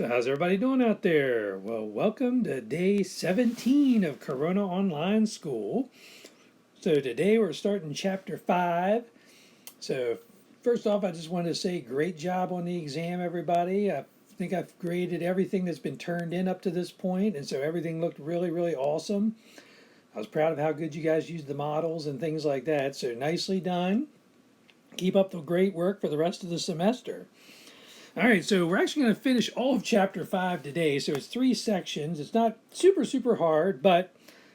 So how's everybody doing out there? Well, welcome to day 17 of Corona Online School. So today we're starting chapter 5. So first off, I just wanted to say great job on the exam, everybody. I think I've graded everything that's been turned in up to this point, and so everything looked really, really awesome. I was proud of how good you guys used the models and things like that. So nicely done. Keep up the great work for the rest of the semester. All right, so we're actually going to finish all of chapter 5 today. So it's 3 sections. It's not super, super hard, but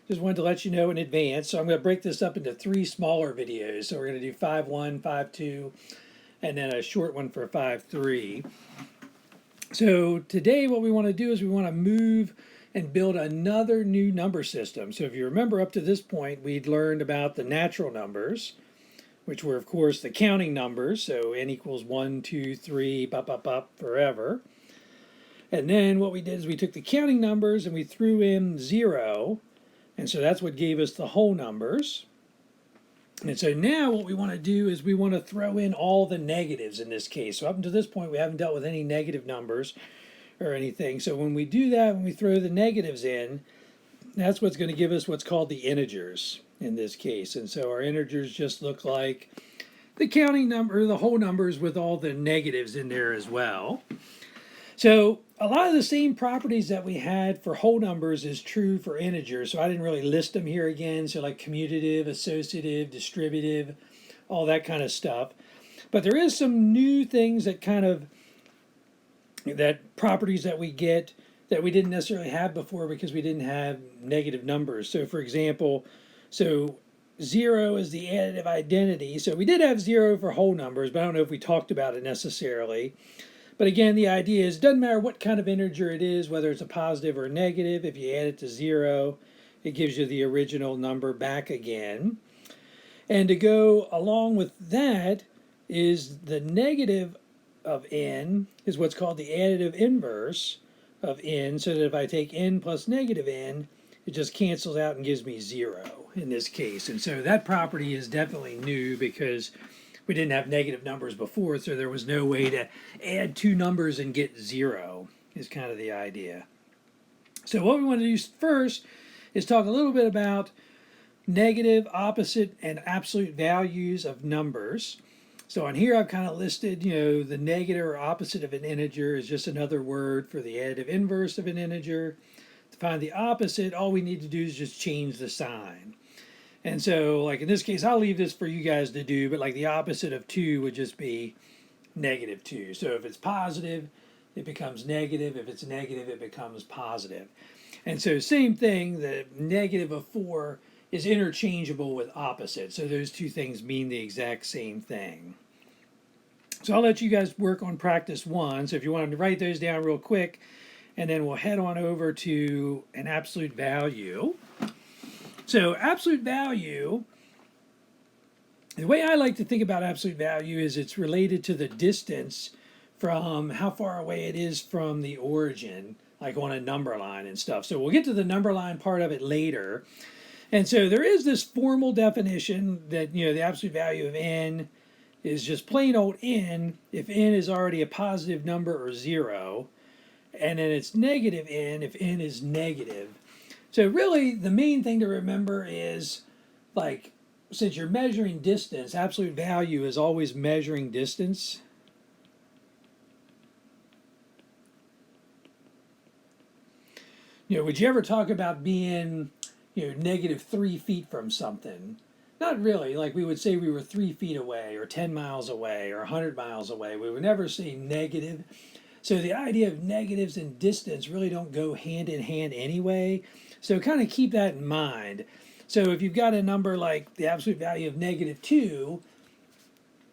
just wanted to let you know in advance. So I'm going to break this up into 3 smaller videos. So we're going to do 5.1, 5.2, and then a short one for 5.3. So today what we want to do is we want to move and build another new number system. So if you remember up to this point, we'd learned about the natural numbers, which were, of course, the counting numbers. So n equals 1, 2, 3, forever. And then what we did is we took the counting numbers and we threw in 0. And so that's what gave us the whole numbers. And so now what we want to do is we want to throw in all the negatives in this case. So up until this point, we haven't dealt with any negative numbers or anything. So when we do that, when we throw the negatives in, that's what's going to give us what's called the integers in this case. And so our integers just look like the counting number, the whole numbers with all the negatives in there as well. So a lot of the same properties that we had for whole numbers is true for integers. So I didn't really list them here again. So like commutative, associative, distributive, all that kind of stuff. But there is some new things that that properties that we get that we didn't necessarily have before because we didn't have negative numbers. So for example, 0 is the additive identity. So we did have 0 for whole numbers, but I don't know if we talked about it necessarily. But again, the idea is it doesn't matter what kind of integer it is, whether it's a positive or a negative. If you add it to 0, it gives you the original number back again. And to go along with that is the negative of n is what's called the additive inverse of n, so that if I take n plus negative n, it just cancels out and gives me 0 in this case. And so that property is definitely new because we didn't have negative numbers before, so there was no way to add 2 numbers and get 0 is kind of the idea. So what we want to do first is talk a little bit about negative, opposite, and absolute values of numbers. So on here I've kind of listed, the negative or opposite of an integer is just another word for the additive inverse of an integer. To find the opposite, all we need to do is just change the sign. And so, like in this case, I'll leave this for you guys to do, but like the opposite of 2 would just be negative 2. So if it's positive, it becomes negative. If it's negative, it becomes positive. And so same thing, the negative of 4 is interchangeable with opposite. So those two things mean the exact same thing. So I'll let you guys work on practice 1. So if you want to write those down real quick, and then we'll head on over to an absolute value. So absolute value, the way I like to think about absolute value is it's related to the distance from how far away it is from the origin, like on a number line and stuff. So we'll get to the number line part of it later. And so there is this formal definition that, the absolute value of n is just plain old n if n is already a positive number or 0. And then it's negative n if n is negative. So really the main thing to remember is, like, since you're measuring distance, absolute value is always measuring distance. Would you ever talk about being negative 3 feet from something? Not really. Like we would say we were 3 feet away or 10 miles away or 100 miles away. We would never say negative. So the idea of negatives and distance really don't go hand in hand anyway. So kind of keep that in mind. So if you've got a number like the absolute value of negative 2,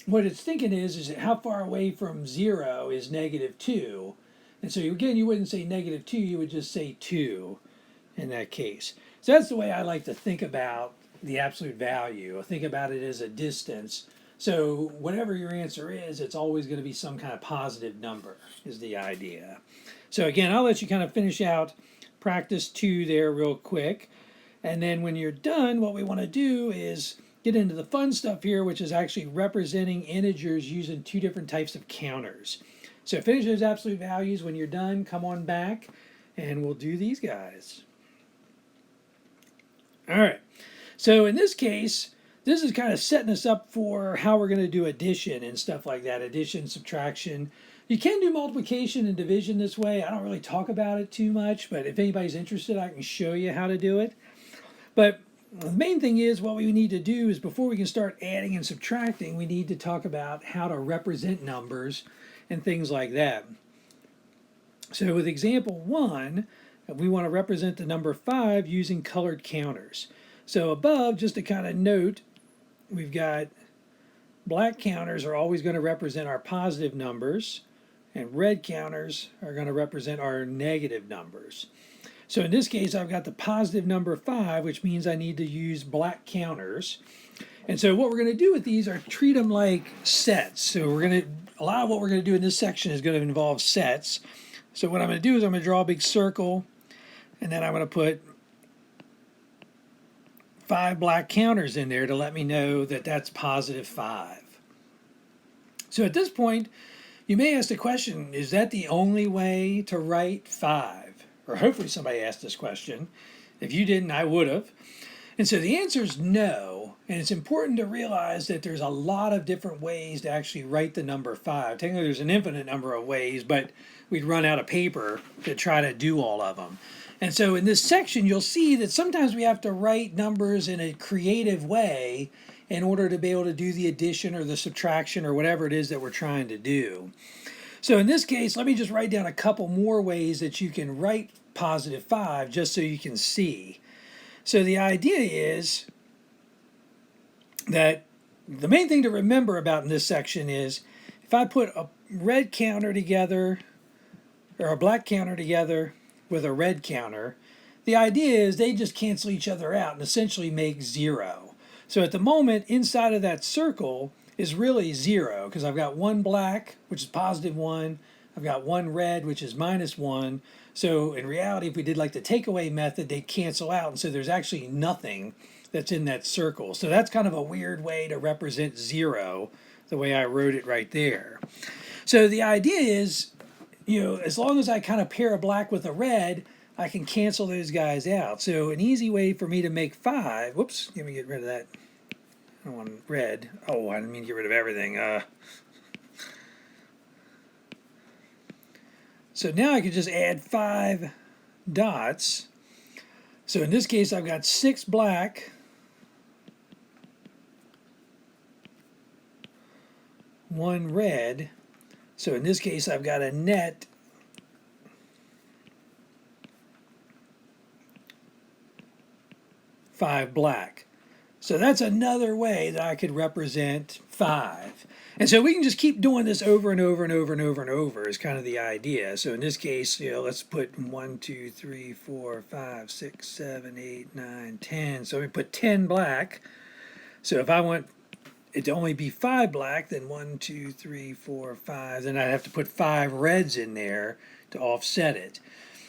what it's thinking is how far away from 0 is negative 2. And so again, you wouldn't say negative 2, you would just say 2 in that case. So that's the way I like to think about the absolute value. I think about it as a distance. So whatever your answer is, it's always going to be some kind of positive number is the idea. So again, I'll let you kind of finish out practice 2 there real quick. And then when you're done, what we want to do is get into the fun stuff here, which is actually representing integers using 2 different types of counters. So finish those absolute values. When you're done, come on back and we'll do these guys. All right. So in this case, this is kind of setting us up for how we're going to do addition and stuff like that. Addition, subtraction. You can do multiplication and division this way. I don't really talk about it too much, but if anybody's interested, I can show you how to do it. But the main thing is what we need to do is before we can start adding and subtracting, we need to talk about how to represent numbers and things like that. So with example 1, we want to represent the number 5 using colored counters. So above, just to kind of note, we've got black counters are always going to represent our positive numbers, and red counters are going to represent our negative numbers. So in this case, I've got the positive number 5, which means I need to use black counters. And so what we're going to do with these are treat them like sets. So a lot of what we're going to do in this section is going to involve sets. So what I'm going to do is I'm going to draw a big circle, and then I'm going to put 5 black counters in there to let me know that that's positive 5. So at this point, you may ask the question, is that the only way to write 5? Or hopefully somebody asked this question. If you didn't, I would have. And so the answer is no. And it's important to realize that there's a lot of different ways to actually write the number 5. Technically, there's an infinite number of ways, but we'd run out of paper to try to do all of them. And so in this section, you'll see that sometimes we have to write numbers in a creative way in order to be able to do the addition or the subtraction or whatever it is that we're trying to do. So in this case, let me just write down a couple more ways that you can write positive 5 just so you can see. So the idea is that the main thing to remember about in this section is if I put a red counter together or a black counter together with a red counter, the idea is they just cancel each other out and essentially make 0. So at the moment, inside of that circle is really 0 because I've got 1 black, which is positive 1. I've got 1 red, which is minus 1. So in reality, if we did like the takeaway method, they cancel out. And so there's actually nothing that's in that circle. So that's kind of a weird way to represent 0, the way I wrote it right there. So the idea is, as long as I kind of pair a black with a red, I can cancel those guys out. So an easy way for me to make 5, whoops, let me get rid of that. I don't want red. Oh, I didn't mean to get rid of everything. So now I can just add 5 dots. So in this case, I've got 6 black, 1 red. So in this case, I've got a net five black. So that's another way that I could represent 5. And so we can just keep doing this over and over and over and over and over is kind of the idea. So in this case, let's put 1, 2, 3, 4, 5, 6, 7, 8, 9, 10. So we put 10 black. So if I want it to only be 5 black, then 1, 2, 3, 4, 5. Then I'd have to put 5 reds in there to offset it.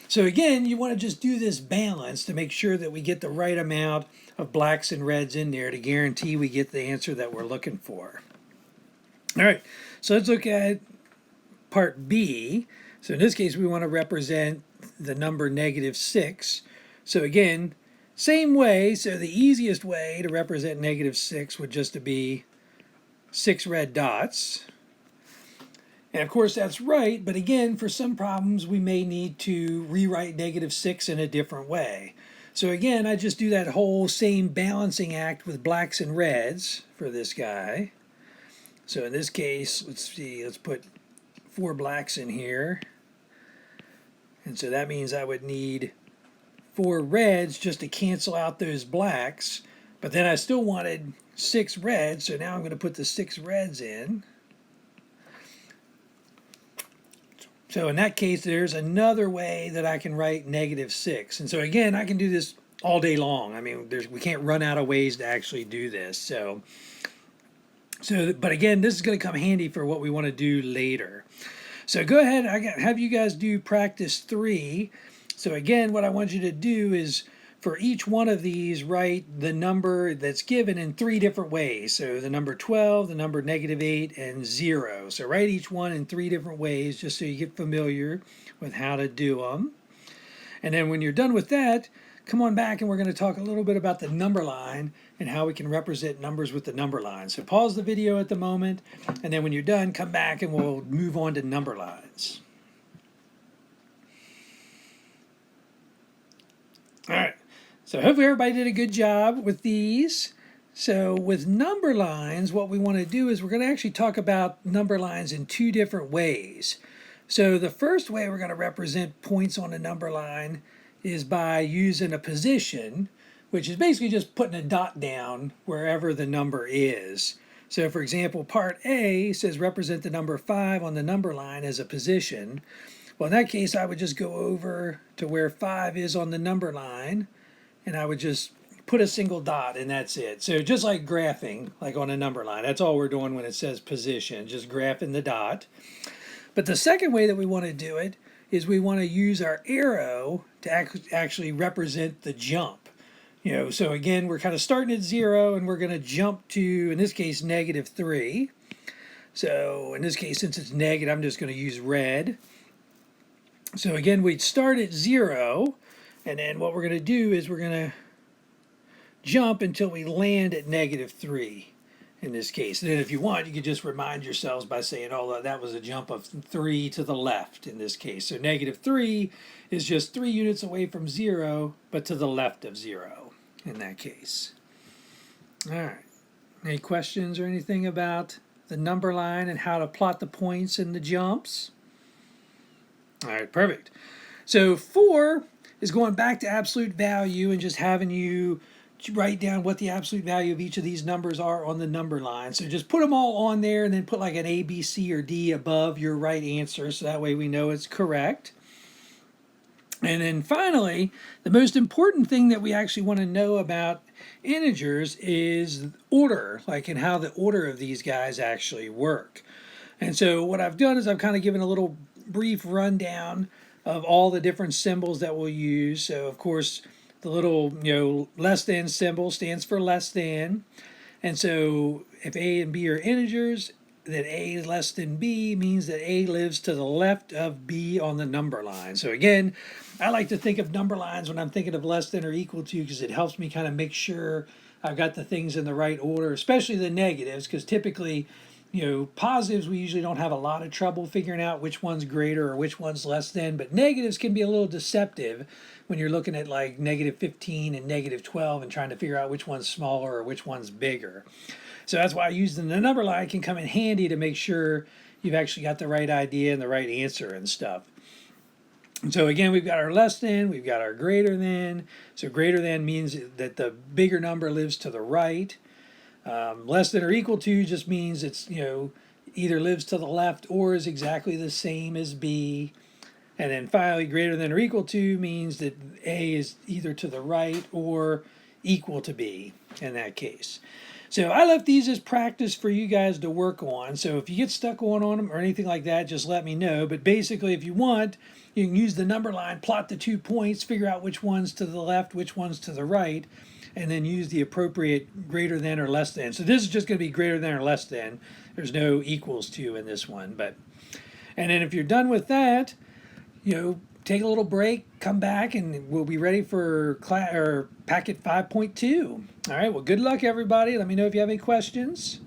So again, you want to just do this balance to make sure that we get the right amount of blacks and reds in there to guarantee we get the answer that we're looking for. All right, so let's look at part B. So in this case, we want to represent the number -6. So again, same way. So the easiest way to represent -6 would just to be 6 red dots. And of course that's right, but again, for some problems we may need to rewrite -6 in a different way. So again, I just do that whole same balancing act with blacks and reds for this guy. So in this case, let's put 4 blacks in here. And so that means I would need 4 reds just to cancel out those blacks. But then I still wanted 6 reds, so now I'm going to put the 6 reds in. So in that case, there's another way that I can write -6. And so again, I can do this all day long. I mean, we can't run out of ways to actually do this. But again, this is going to come handy for what we want to do later. So go ahead, have you guys do practice 3. So again, what I want you to do is for each one of these, write the number that's given in 3 different ways. So the number 12, the number -8, and 0. So write each one in 3 different ways just so you get familiar with how to do them. And then when you're done with that, come on back and we're going to talk a little bit about the number line and how we can represent numbers with the number line. So pause the video at the moment, and then when you're done, come back and we'll move on to number lines. All right. So hopefully everybody did a good job with these. So with number lines, what we want to do is we're going to actually talk about number lines in 2 different ways. So the first way we're going to represent points on a number line is by using a position, which is basically just putting a dot down wherever the number is. So for example, part A says represent the number 5 on the number line as a position. Well, in that case, I would just go over to where 5 is on the number line, and I would just put a single dot, and that's it. So just like graphing, like on a number line, that's all we're doing when it says position, just graphing the dot. But the second way that we want to do it is we want to use our arrow to actually represent the jump. So again, we're kind of starting at 0, and we're going to jump to, in this case, -3. So in this case, since it's negative, I'm just going to use red. So again, we'd start at 0, and then what we're going to do is we're going to jump until we land at -3 in this case. And then if you want, you could just remind yourselves by saying, oh, that was a jump of 3 to the left in this case. So -3 is just 3 units away from 0, but to the left of 0 in that case. All right. Any questions or anything about the number line and how to plot the points and the jumps? All right, perfect. So 4 is going back to absolute value and just having you write down what the absolute value of each of these numbers are on the number line. So just put them all on there and then put like an A, B, C, or D above your right answer, so that way we know it's correct. And then finally, the most important thing that we actually want to know about integers is order, like in how the order of these guys actually work. And so what I've done is I've kind of given a little brief rundown of all the different symbols that we'll use. So of course, the little less than symbol stands for less than. And so if A and B are integers, then A is less than B means that A lives to the left of B on the number line. So again, I like to think of number lines when I'm thinking of less than or equal to, because it helps me kind of make sure I've got the things in the right order, especially the negatives, because typically, positives, we usually don't have a lot of trouble figuring out which one's greater or which one's less than, but negatives can be a little deceptive when you're looking at like -15 and -12 and trying to figure out which one's smaller or which one's bigger. So that's why using the number line can come in handy to make sure you've actually got the right idea and the right answer and stuff. And so again, we've got our less than, we've got our greater than. So greater than means that the bigger number lives to the right. Less than or equal to just means it's, either lives to the left or is exactly the same as B. And then finally, greater than or equal to means that A is either to the right or equal to B in that case. So I left these as practice for you guys to work on. So if you get stuck on them or anything like that, just let me know. But basically, if you want, you can use the number line, plot the 2 points, figure out which one's to the left, which one's to the right, and then use the appropriate greater than or less than. So this is just going to be greater than or less than. There's no equals to in this one. And then if you're done with that, take a little break, come back, and we'll be ready for packet 5.2. All right, well, good luck, everybody. Let me know if you have any questions.